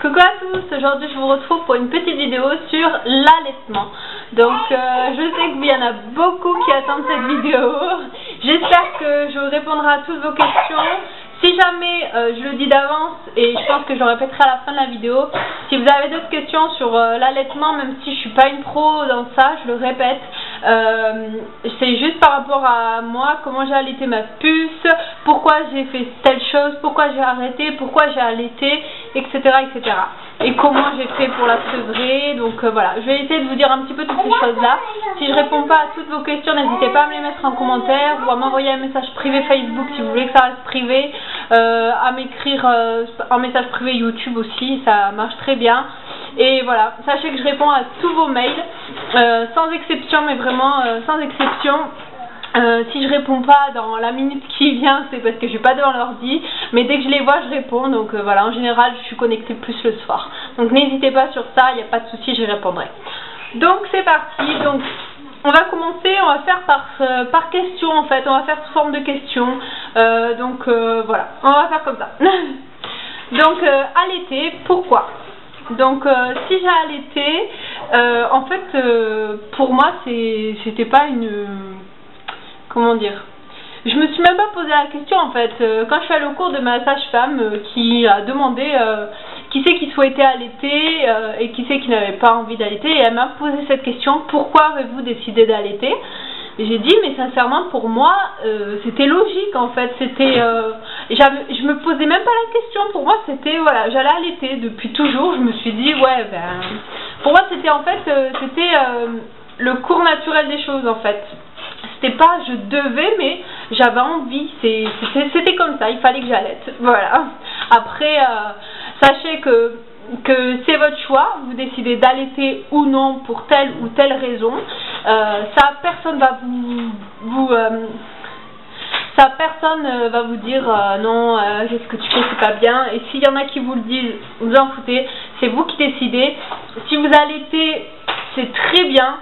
Coucou à tous, aujourd'hui je vous retrouve pour une petite vidéo sur l'allaitement. Donc je sais qu'il y en a beaucoup qui attendent cette vidéo. J'espère que je répondrai à toutes vos questions. Si jamais, je le dis d'avance et je pense que je le répéterai à la fin de la vidéo, si vous avez d'autres questions sur l'allaitement, même si je suis pas une pro dans ça, je le répète, c'est juste par rapport à moi, comment j'ai allaité ma puce, pourquoi j'ai fait telle chose, pourquoi j'ai arrêté, pourquoi j'ai allaité, etc. etc. Et comment j'ai fait pour la sevrer. Donc voilà, je vais essayer de vous dire un petit peu toutes ces choses-là. Si je réponds pas à toutes vos questions, n'hésitez pas à me les mettre en commentaire ou à m'envoyer un message privé Facebook si vous voulez que ça reste privé, à m'écrire en message privé YouTube aussi, ça marche très bien. Et voilà, sachez que je réponds à tous vos mails, sans exception, mais vraiment sans exception. Si je réponds pas dans la minute qui vient, c'est parce que je suis pas devant l'ordi, mais dès que je les vois, je réponds. Donc voilà, en général, je suis connectée plus le soir. Donc n'hésitez pas sur ça, il n'y a pas de souci, j'y répondrai. Donc c'est parti. Donc on va commencer, on va faire par question en fait, on va faire sous forme de questions. Voilà, on va faire comme ça. Donc allaiter, pourquoi? Donc si j'ai allaité, en fait pour moi c'était pas une... Comment dire? Je me suis même pas posé la question en fait. Quand je suis allée au cours de ma sage-femme qui a demandé qui c'est qui souhaitait allaiter et qui c'est qui n'avait pas envie d'allaiter, et elle m'a posé cette question: pourquoi avez-vous décidé d'allaiter? Et j'ai dit, mais sincèrement pour moi c'était logique en fait. C'était je me posais même pas la question. Pour moi c'était voilà, j'allais allaiter depuis toujours. Je me suis dit ouais ben pour moi c'était en fait c'était le cours naturel des choses en fait. C'était pas je devais, mais j'avais envie, c'était comme ça, il fallait que j'allaite, voilà. Après, sachez que c'est votre choix, vous décidez d'allaiter ou non pour telle ou telle raison. Ça, personne va va vous dire non, qu'est-ce que tu fais, c'est pas bien. Et s'il y en a qui vous le disent, vous en foutez, c'est vous qui décidez. Si vous allaitez, c'est très bien.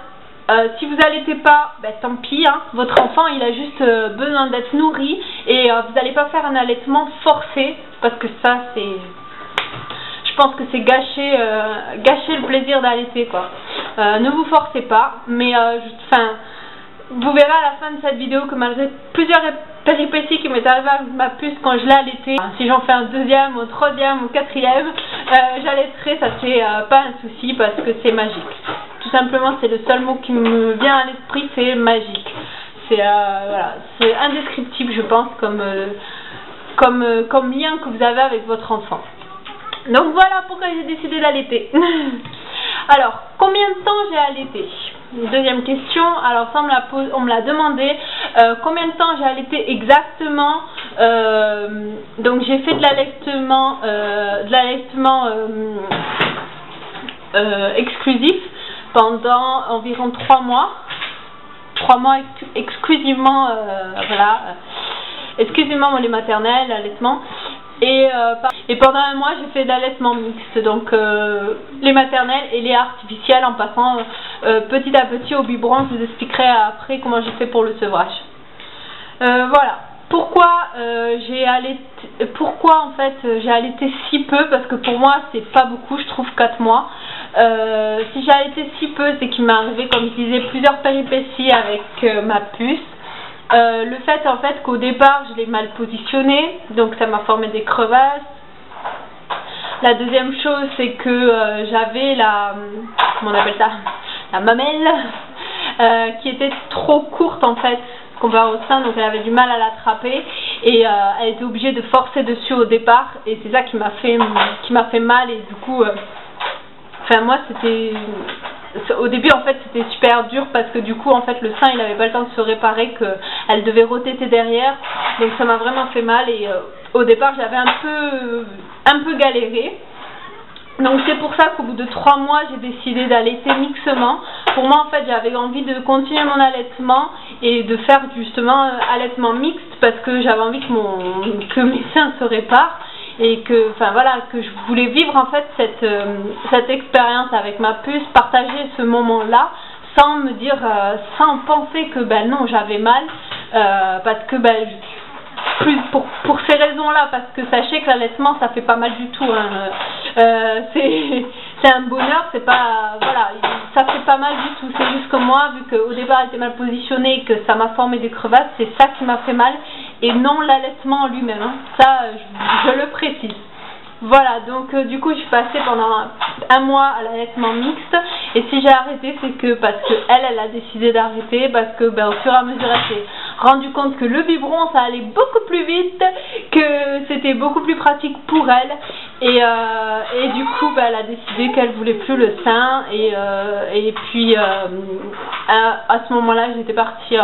Si vous allaitez pas, ben, tant pis, hein. Votre enfant il a juste besoin d'être nourri et vous n'allez pas faire un allaitement forcé, parce que ça c'est, je pense que c'est gâcher le plaisir d'allaiter quoi. Ne vous forcez pas, mais vous verrez à la fin de cette vidéo que malgré plusieurs péripéties qui m'est arrivé avec ma puce quand je l'ai allaitée, si j'en fais un deuxième, ou troisième, ou quatrième, j'allaiterai, ça c'est pas un souci parce que c'est magique. Tout simplement, c'est le seul mot qui me vient à l'esprit, c'est magique. C'est voilà, c'est indescriptible, je pense, comme lien que vous avez avec votre enfant. Donc voilà pourquoi j'ai décidé d'allaiter. Alors, combien de temps j'ai allaité? Deuxième question. Alors ça on me l'a demandé. Combien de temps j'ai allaité exactement? Donc j'ai fait de l'allaitement exclusif pendant environ 3 mois. 3 mois exclusivement, voilà, exclusivement mon lait maternel, l'allaitement. Et pendant 1 mois j'ai fait de l'allaitement mixte, donc lait maternel et lait artificiel, en passant petit à petit au biberon. Je vous expliquerai après comment j'ai fait pour le sevrage. Voilà. Pourquoi en fait j'ai allaité si peu? Parce que pour moi c'est pas beaucoup, je trouve 4 mois. Si j'ai allaité si peu, c'est qu'il m'est arrivé, comme je disais, plusieurs péripéties avec ma puce. Le fait en fait qu'au départ je l'ai mal positionné, donc ça m'a formé des crevasses. La deuxième chose, c'est que j'avais comment on appelle ça, la mamelle qui était trop courte en fait comparé au sein, donc elle avait du mal à l'attraper et elle était obligée de forcer dessus au départ, et c'est ça qui m'a fait mal. Et du coup moi c'était au début en fait c'était super dur, parce que du coup en fait le sein il avait pas le temps de se réparer, qu'elle devait rotéter derrière, donc ça m'a vraiment fait mal. Et au départ j'avais un peu galéré. Donc c'est pour ça qu'au bout de 3 mois j'ai décidé d'allaiter mixement. Pour moi en fait j'avais envie de continuer mon allaitement et de faire justement allaitement mixte, parce que j'avais envie que mes seins se réparent, et que que je voulais vivre en fait cette expérience avec ma puce, partager ce moment là sans me dire sans penser que non j'avais mal, parce que pour ces raisons-là, parce que sachez que l'allaitement ça fait pas mal du tout, hein. C'est un bonheur, c'est pas, voilà, ça fait pas mal du tout. C'est juste que moi, vu qu'au départ elle était mal positionnée et que ça m'a formé des crevasses, c'est ça qui m'a fait mal et non l'allaitement en lui-même, hein. Ça je le précise. Voilà, donc du coup je suis passée pendant un mois à l'allaitement mixte, et si j'ai arrêté c'est que parce que elle a décidé d'arrêter, parce que au fur et à mesure elle s'est rendue compte que le biberon ça allait beaucoup plus vite, que c'était beaucoup plus pratique pour elle, et du coup elle a décidé qu'elle voulait plus le sein, et puis à ce moment-là j'étais partie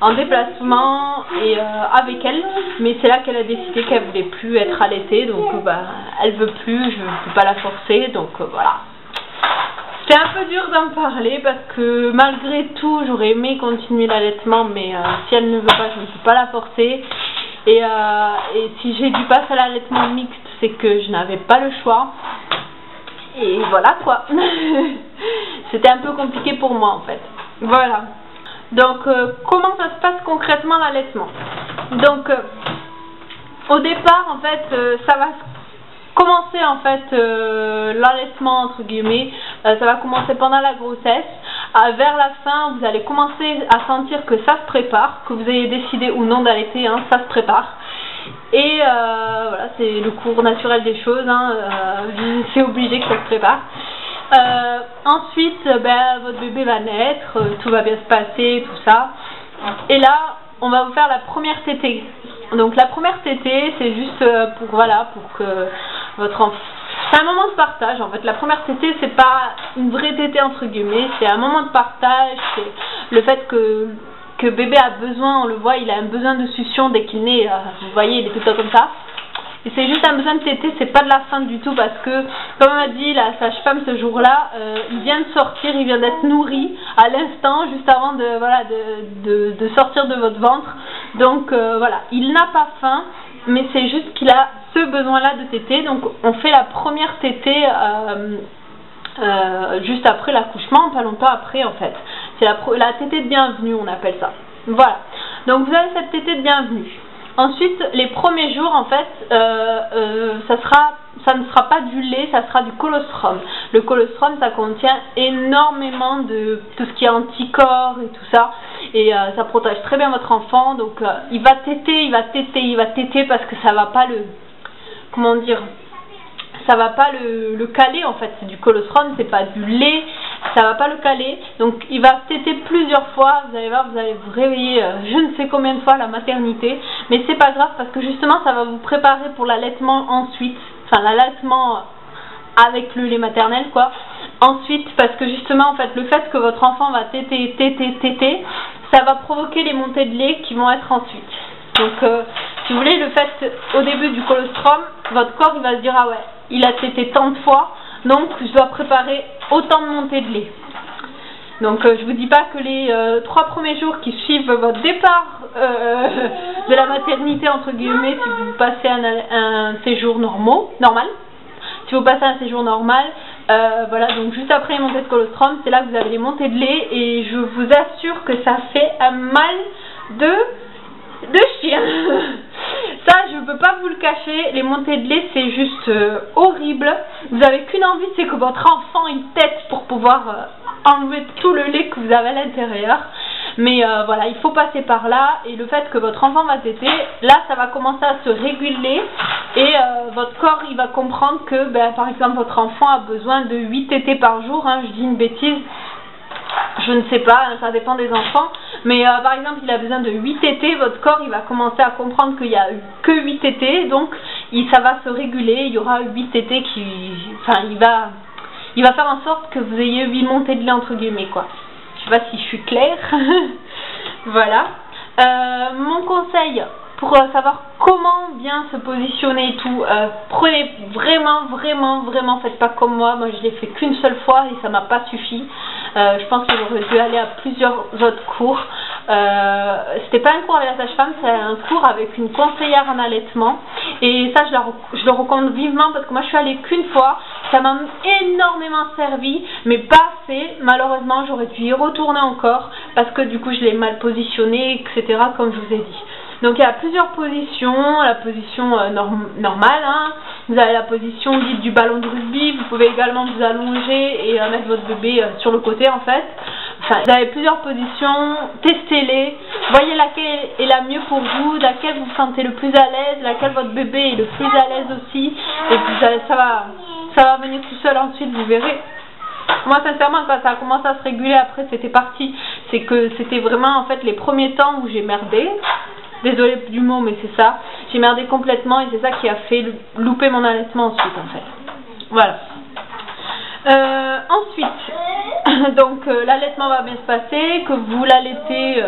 en déplacement et avec elle, mais c'est là qu'elle a décidé qu'elle voulait plus être allaitée, donc elle veut plus, je ne peux pas la forcer, donc voilà. C'est un peu dur d'en parler parce que malgré tout j'aurais aimé continuer l'allaitement, mais si elle ne veut pas je ne peux pas la forcer, et si j'ai dû passer à l'allaitement mixte c'est que je n'avais pas le choix, et voilà quoi. C'était un peu compliqué pour moi en fait, voilà. Donc comment ça se passe concrètement l'allaitement? Donc au départ en fait ça va commencer en fait l'allaitement entre guillemets, ça va commencer pendant la grossesse. Vers la fin vous allez commencer à sentir que ça se prépare, que vous ayez décidé ou non d'allaiter, hein, ça se prépare. Et voilà, c'est le cours naturel des choses, hein, c'est obligé que ça se prépare. Ensuite votre bébé va naître, tout va bien se passer, tout ça, et là on va vous faire la première tétée. Donc la première tétée c'est juste pour que votre enfant, c'est un moment de partage en fait. La première tétée c'est pas une vraie tétée entre guillemets, c'est un moment de partage, c'est le fait que bébé a besoin, on le voit, il a un besoin de succion dès qu'il naît, vous voyez il est tout le temps comme ça. Et c'est juste un besoin de tétée, c'est pas de la faim du tout, parce que, comme m'a dit la sage-femme ce jour-là, il vient de sortir, il vient d'être nourri à l'instant, juste avant de sortir de votre ventre. Donc voilà, il n'a pas faim, mais c'est juste qu'il a ce besoin-là de tétée. Donc on fait la première tétée juste après l'accouchement, pas longtemps après en fait. C'est la tétée de bienvenue, on appelle ça. Voilà, donc vous avez cette tétée de bienvenue. Ensuite, les premiers jours, en fait, ça ne sera pas du lait, ça sera du colostrum. Le colostrum, ça contient énormément de tout ce qui est anticorps et tout ça. Et ça protège très bien votre enfant. Donc, il va téter parce que ça va pas ça va pas le caler en fait. C'est du colostrum, c'est pas du lait, ça va pas le caler. Donc il va téter plusieurs fois, vous allez voir, vous allez vous réveiller je ne sais combien de fois à la maternité, mais c'est pas grave parce que justement ça va vous préparer pour l'allaitement ensuite, enfin l'allaitement avec le lait maternel quoi. Ensuite, parce que justement en fait le fait que votre enfant va téter, ça va provoquer les montées de lait qui vont être ensuite. Donc si vous voulez, le fait au début du colostrum, votre corps il va se dire ah ouais, il a tété tant de fois, donc je dois préparer autant de montées de lait. Donc je vous dis pas que les 3 premiers jours qui suivent votre départ de la maternité entre guillemets, si vous passez un séjour normal, si vous passez un séjour normal, voilà, donc juste après les montées de colostrum, c'est là que vous avez les montées de lait, et je vous assure que ça fait un mal de chien. Ça je ne peux pas vous le cacher, les montées de lait c'est juste horrible. Vous avez qu'une envie, c'est que votre enfant il tète pour pouvoir enlever tout le lait que vous avez à l'intérieur. Mais voilà, il faut passer par là, et le fait que votre enfant va téter, là ça va commencer à se réguler, et votre corps il va comprendre que par exemple votre enfant a besoin de 8 tétés par jour, hein, je dis une bêtise, je ne sais pas, ça dépend des enfants, mais par exemple il a besoin de 8 tétés, votre corps il va commencer à comprendre qu'il n'y a eu que 8 tétés, donc ça va se réguler, il y aura 8 tétés qui, enfin il va faire en sorte que vous ayez 8 montées de lait entre guillemets quoi. Je sais pas si je suis claire. Voilà. Mon conseil pour savoir comment bien se positionner et tout, prenez vraiment, faites pas comme moi je l'ai fait qu'une seule fois et ça m'a pas suffi. Je pense que j'aurais dû aller à plusieurs autres cours. C'était pas un cours avec la sage-femme, c'est un cours avec une conseillère en allaitement, et ça je le recommande vivement parce que moi je suis allée qu'une fois, ça m'a énormément servi, mais pas assez. Malheureusement j'aurais dû y retourner encore parce que du coup je l'ai mal positionné, etc. comme je vous ai dit. Donc il y a plusieurs positions, la position normale, hein. Vous avez la position dite du ballon de rugby, vous pouvez également vous allonger et mettre votre bébé sur le côté en fait. Enfin, vous avez plusieurs positions, testez-les, voyez laquelle est la mieux pour vous, laquelle vous vous sentez le plus à l'aise, laquelle votre bébé est le plus à l'aise aussi, et puis ça va venir tout seul ensuite, vous verrez. Moi sincèrement quand ça a commencé à se réguler après c'était parti, c'est que c'était vraiment en fait les premiers temps où j'ai merdé, désolée du mot mais c'est ça, j'ai merdé complètement et c'est ça qui a fait louper mon allaitement ensuite en fait, voilà. Ensuite, donc l'allaitement va bien se passer, que vous l'allaitez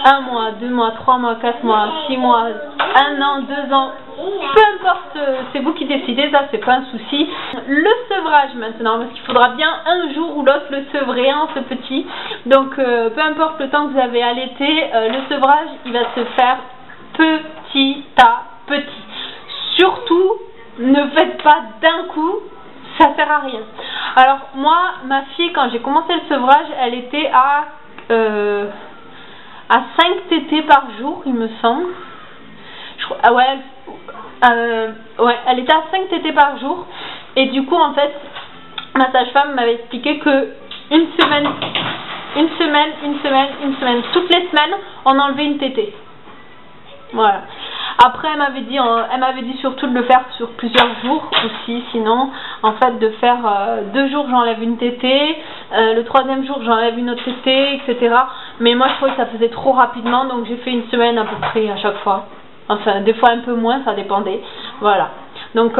1 mois, 2 mois, 3 mois, 4 mois, 6 mois, 1 an, 2 ans, peu importe, c'est vous qui décidez, ça c'est pas un souci. Le sevrage maintenant, parce qu'il faudra bien un jour ou l'autre le sevrer, hein, ce petit. Donc peu importe le temps que vous avez allaité, le sevrage il va se faire petit à petit. Surtout, ne faites pas d'un coup. Ça sert à rien. Alors moi, ma fille, quand j'ai commencé le sevrage, elle était à 5 tétés par jour, il me semble. Ouais, elle était à 5 tétés par jour. Et du coup, en fait, ma sage-femme m'avait expliqué que une semaine, toutes les semaines, on enlevait une tétée. Voilà. Après, elle m'avait dit surtout de le faire sur plusieurs jours aussi, sinon, en fait, de faire 2 jours j'enlève une tétée, le 3e jour j'enlève une autre tétée, etc. Mais moi je trouvais que ça faisait trop rapidement, donc j'ai fait une semaine à peu près à chaque fois. Enfin, des fois un peu moins, ça dépendait. Voilà. Donc,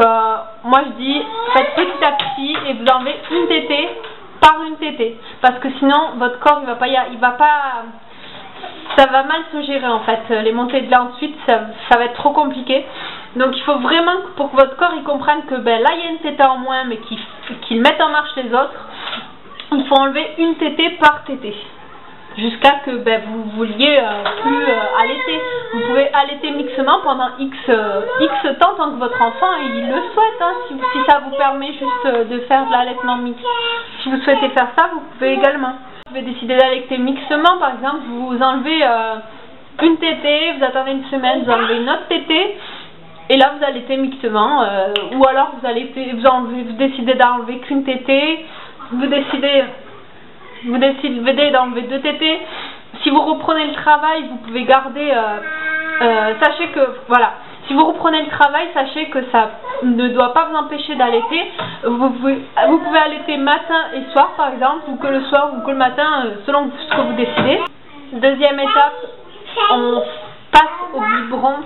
moi je dis, faites petit à petit et vous enlevez une tétée par une tétée. Parce que sinon, votre corps, ça va mal se gérer en fait, les montées de lait ensuite ça va être trop compliqué, donc il faut vraiment pour que votre corps il comprenne que ben, là il y a une tétée en moins mais qu'il mette en marche les autres, il faut enlever une tétée par tétée jusqu'à que ben, vous vouliez plus allaiter. Vous pouvez allaiter mixement pendant X temps tant que votre enfant il le souhaite, hein, si ça vous permet juste de faire de l'allaitement mixte. Si vous souhaitez faire ça, vous pouvez également. Vous pouvez décider d'allaiter mixement, par exemple, vous enlevez une tétée, vous attendez une semaine, vous enlevez une autre tétée, et là vous allaitez mixement, ou alors vous décidez d'enlever qu'une tétée, vous décidez d'enlever 2 tétées. Si vous reprenez le travail, vous pouvez garder, sachez que, voilà, si vous reprenez le travail, sachez que ça ne doit pas vous empêcher d'allaiter. Vous pouvez allaiter matin et soir par exemple, ou que le soir ou que le matin, selon ce que vous décidez. Deuxième étape, on passe au biberon,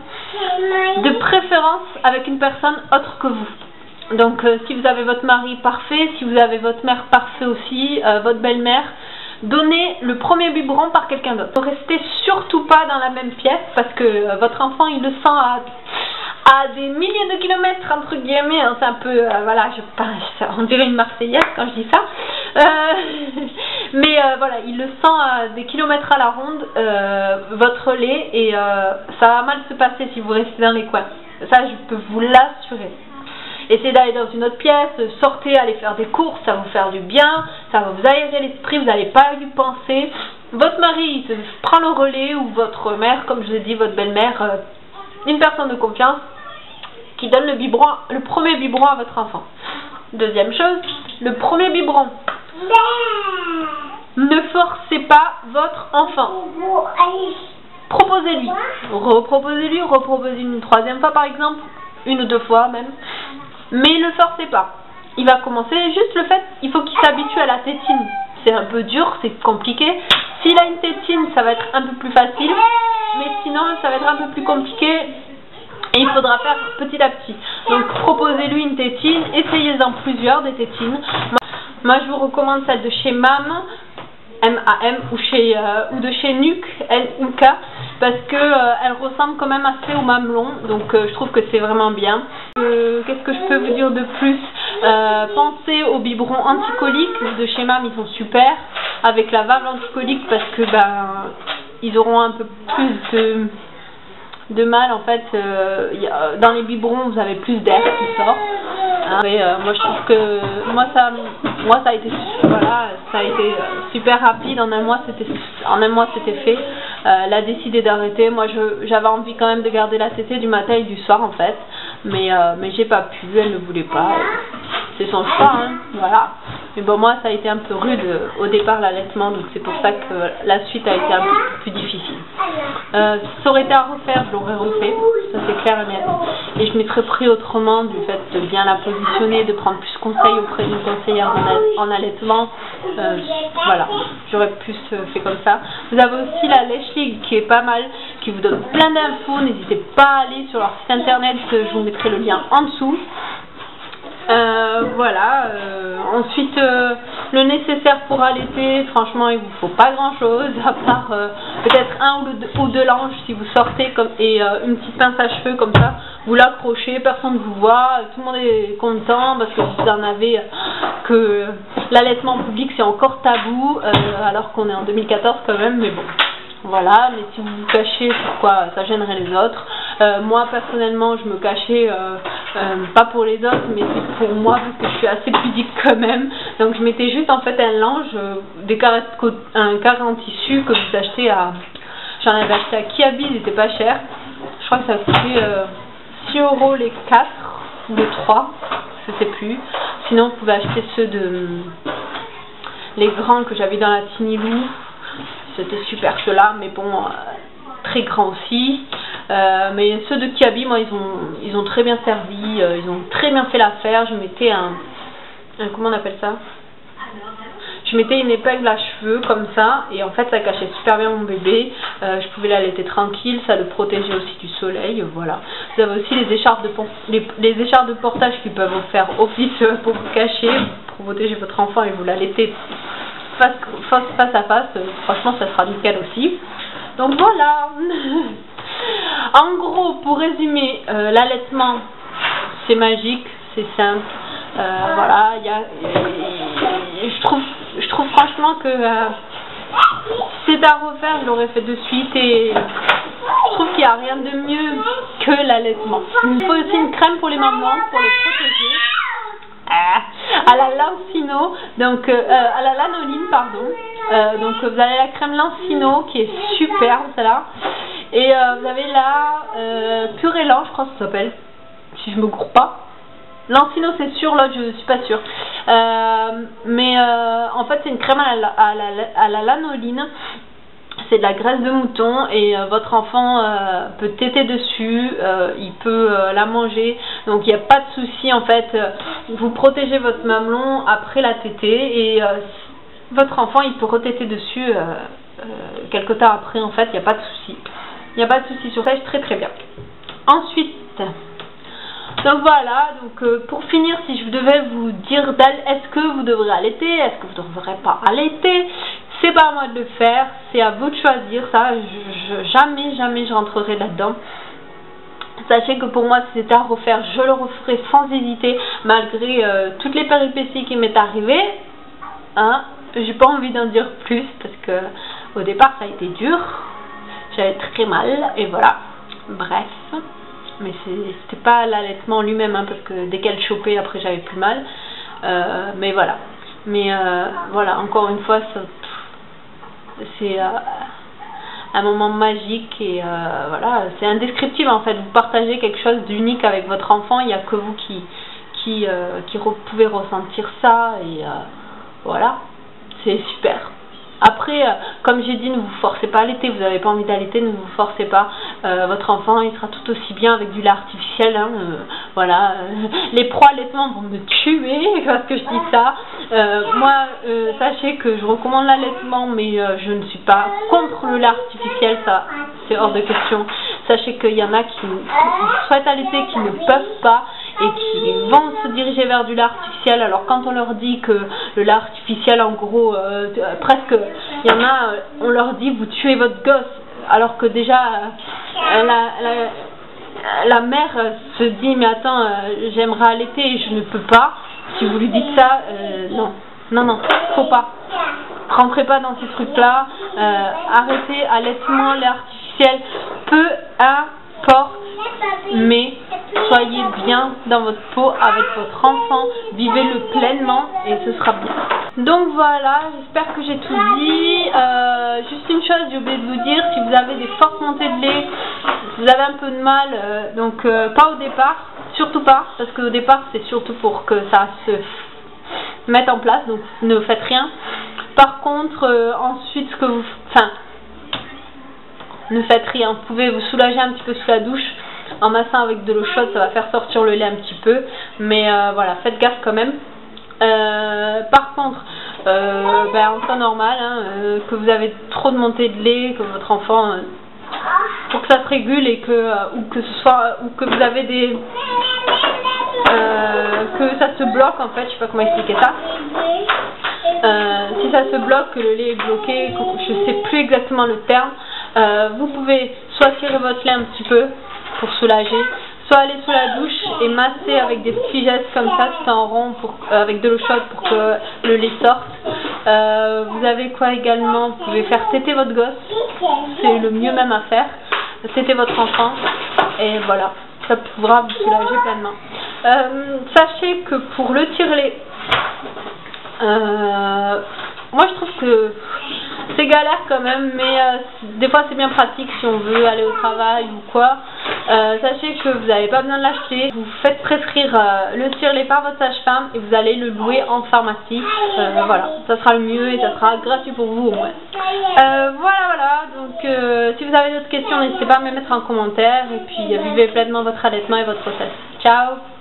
de préférence avec une personne autre que vous. Donc si vous avez votre mari, parfait. Si vous avez votre mère, parfait aussi, votre belle-mère. Donnez le premier biberon par quelqu'un d'autre. Ne restez surtout pas dans la même pièce parce que votre enfant il le sent à des milliers de kilomètres entre guillemets, hein, c'est un peu, voilà, on dirait une Marseillaise quand je dis ça, mais voilà, il le sent à des kilomètres à la ronde, votre lait, et ça va mal se passer si vous restez dans les coins, ça je peux vous l'assurer. Essayez d'aller dans une autre pièce, sortez, allez faire des courses, ça va vous faire du bien, ça va vous aérer l'esprit, vous n'allez pas y penser. Votre mari prend le relais, ou votre mère, comme je vous ai dit, votre belle-mère, une personne de confiance qui donne le premier biberon à votre enfant. Deuxième chose, le premier biberon. Ne forcez pas votre enfant. Proposez-lui. Reproposez-lui une 3e fois par exemple, 1 ou 2 fois même. Mais ne le forcez pas. Il va commencer, juste le fait, il faut qu'il s'habitue à la tétine. C'est un peu dur, c'est compliqué. S'il a une tétine, ça va être un peu plus facile. Mais sinon, ça va être un peu plus compliqué. Et il faudra faire petit à petit. Donc, proposez-lui une tétine. Essayez-en plusieurs, des tétines. Moi, je vous recommande celle de chez MAM, M-A-M, ou de chez NUK, N-U-K. Parce que elle ressemble quand même assez au mamelon, donc je trouve que c'est vraiment bien. Qu'est-ce que je peux vous dire de plus? Pensez aux biberons anticoliques de chez MAM, ils sont super, avec la valve anticolique, parce que ils auront un peu plus de mal en fait. Dans les biberons vous avez plus d'air qui sort. Moi je trouve que moi ça a été, voilà, ça a été super rapide, en un mois c'était fait. elle a décidé d'arrêter. Moi j'avais envie quand même de garder la tétée du matin et du soir en fait, mais j'ai pas pu, elle ne voulait pas, c'est son choix, hein, voilà. Mais bon, moi ça a été un peu rude au départ l'allaitement, donc c'est pour ça que la suite a été un peu plus difficile. Ça aurait été à refaire, je l'aurais refait, ça c'est clair et net, et je m'y serais pris autrement du fait de bien la positionner, de prendre plus conseil auprès d'une conseillère en allaitement, voilà, j'aurais plus fait comme ça. Vous avez aussi la Lèche League qui est pas mal, qui vous donne plein d'infos, n'hésitez pas à aller sur leur site internet, je vous mettrai le lien en dessous. Voilà, ensuite le nécessaire pour allaiter, franchement il vous faut pas grand chose à part peut-être un ou deux langes si vous sortez et une petite pince à cheveux comme ça, vous l'accrochez, personne ne vous voit, tout le monde est content parce que vous en avez que l'allaitement en public c'est encore tabou alors qu'on est en 2014 quand même, mais bon. Voilà, mais si vous vous cachez, pourquoi ça gênerait les autres. Moi personnellement je me cachais pas pour les autres mais c'est pour moi parce que je suis assez pudique quand même, donc je mettais juste en fait un linge, un carré en tissu que vous achetez j'en avais acheté à Kiabi, il était pas cher, je crois que ça coûtait 6 € les 4 ou les 3, je sais plus, sinon vous pouvez acheter ceux les grands que j'avais dans la Tinilou. C'était super ceux-là, mais bon, très grands aussi. Mais ceux de Kiabi, moi, ils ont très bien servi, ils ont très bien fait l'affaire. Je mettais comment on appelle ça? Je mettais une épingle à cheveux comme ça, et en fait, ça cachait super bien mon bébé. Je pouvais l'allaiter tranquille, ça le protégeait aussi du soleil, voilà. Vous avez aussi les écharpes de portage qui peuvent vous faire office pour vous cacher, pour protéger votre enfant et vous l'allaiter face à face, franchement ça sera nickel aussi. Donc voilà. En gros, pour résumer, l'allaitement c'est magique, c'est simple, voilà, je trouve franchement que si c'est à refaire, je l'aurais fait de suite, et je trouve qu'il n'y a rien de mieux que l'allaitement. Il faut aussi une crème pour les mamans pour les protéger. À la Lancino, donc à la lanoline pardon, donc vous avez la crème Lancino qui est superbe celle-là, et vous avez la Purélan, je crois que ça s'appelle, si je me gourre pas. Lancino c'est sûr, l'autre je suis pas sûre, mais en fait c'est une crème à la lanoline. C'est de la graisse de mouton, et votre enfant peut téter dessus, il peut la manger, donc il n'y a pas de souci en fait. Vous protégez votre mamelon après la tétée, et votre enfant il peut retéter dessus quelque temps après, en fait il n'y a pas de souci. Il n'y a pas de souci sur ça, très très bien. Ensuite, donc voilà, donc pour finir, si je devais vous dire est-ce que vous devrez allaiter, est-ce que vous ne devrez pas allaiter, c'est pas à moi de le faire, c'est à vous de choisir ça, jamais je rentrerai là-dedans. Sachez que pour moi, si c'était à refaire, je le referai sans hésiter, malgré toutes les péripéties qui m'est arrivées. Hein, j'ai pas envie d'en dire plus, parce que au départ, ça a été dur, j'avais très mal, et voilà, bref. Mais c'était pas l'allaitement lui-même, hein, parce que dès qu'elle chopait, après j'avais plus mal, mais voilà. Mais voilà, encore une fois, c'est un moment magique, et voilà, c'est indescriptible en fait. Vous partagez quelque chose d'unique avec votre enfant, il n'y a que vous qui pouvez ressentir ça, et voilà, c'est super. Après, comme j'ai dit, ne vous forcez pas à allaiter, vous n'avez pas envie d'allaiter, ne vous forcez pas, votre enfant il sera tout aussi bien avec du lait artificiel, hein, voilà, les pro-allaitements vont me tuer parce que je dis ça. Moi, sachez que je recommande l'allaitement, mais je ne suis pas contre le lait artificiel, ça c'est hors de question. Sachez qu'il y en a qui souhaitent allaiter, qui ne peuvent pas, et qui vont se diriger vers du lait artificiel. Alors quand on leur dit que le lait artificiel, en gros, presque, il y en a, on leur dit vous tuez votre gosse, alors que déjà la mère se dit mais attends, j'aimerais allaiter et je ne peux pas. Si vous lui dites ça, non, faut pas. Rentrez pas dans ces trucs là, arrêtez allaitement, lait artificiel, peu importe, mais soyez bien dans votre peau avec votre enfant, vivez-le pleinement et ce sera bien. Donc voilà, j'espère que j'ai tout dit. Juste une chose, j'ai oublié de vous dire, si vous avez des fortes montées de lait, si vous avez un peu de mal, donc pas au départ, surtout pas, parce qu'au départ c'est surtout pour que ça se mette en place, donc ne faites rien. Par contre, ensuite, ne faites rien, vous pouvez vous soulager un petit peu sous la douche, en massant avec de l'eau chaude, ça va faire sortir le lait un petit peu, mais voilà, faites gaffe quand même. Par contre, en temps normal, que vous avez trop de montée de lait, que votre enfant, pour que ça se régule et ou que vous avez des, que ça se bloque en fait, je sais pas comment expliquer ça. Si ça se bloque, que le lait est bloqué, je sais plus exactement le terme, vous pouvez soit tirer votre lait un petit peu pour soulager, soit aller sous la douche et masser avec des petits gestes comme ça, tout en rond, avec de l'eau chaude pour que le lait sorte. Vous avez quoi également? Vous pouvez faire téter votre gosse, c'est le mieux même à faire, téter votre enfant, et voilà, ça pourra vous soulager pleinement. Sachez que pour le tire-lait, moi je trouve que c'est galère quand même, mais des fois c'est bien pratique si on veut aller au travail ou quoi. Sachez que vous n'avez pas besoin de l'acheter, vous faites prescrire le tire-lait par votre sage-femme et vous allez le louer en pharmacie. Voilà, ça sera le mieux et ça sera gratuit pour vous au moins. Voilà, donc si vous avez d'autres questions, n'hésitez pas à me mettre en commentaire et puis vivez pleinement votre allaitement et votre grossesse. Ciao!